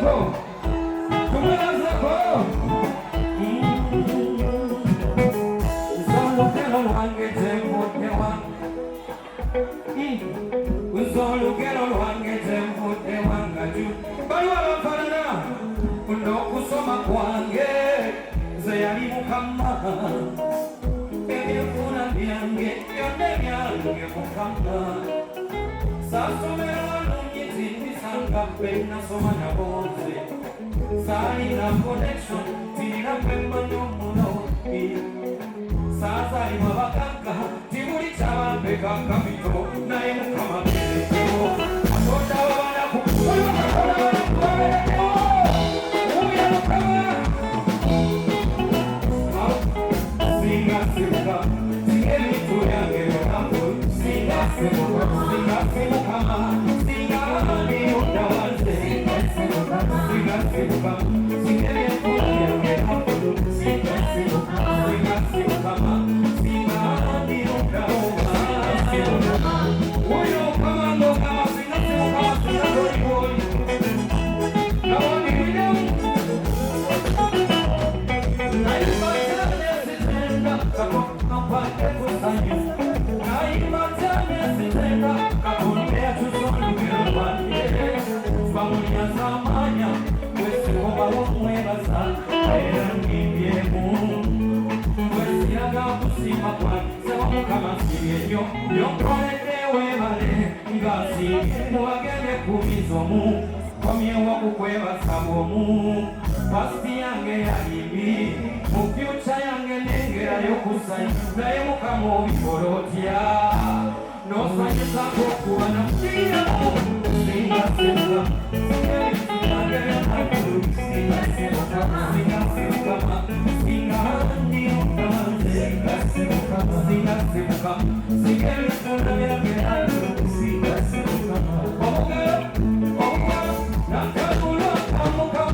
zako, tumela zako. Uzolukelo lwange temvudde wange, uzolukelo lwange temvudde wangaju. Baliwo abafaanana n'okusoma kwange nze yali Mukama, ebyefuna byange byonna byange Mukama. Saasomera wanoonyezi mbisanga bwe nasoma nabo nze, saalina connection tirina kwemmanyi omuloodi. Saazaalibwa bagagga tibuli kyabambeka kapito, naye Mukama beerekewo atonda abanaku singa sibuka singa ebintu byange byonna singa sibuka singa sibukama singa ndi odawanze singa sibuka singa ebintu byange byonna singa sibuka singa sibukama singa ndi odawanze oyo kamando kama singa sibukama singa toliwoli nawoni bidemu pasti yange yalibi mupyucha yange nengera yokusanya naye Mukama obikolotya nosanyusa kokuba namugira singa sibuka singa sibukama singa ndi odawanze singa sibuka singa ebifunda byange singa sibukama omugalo nakagulo kamuka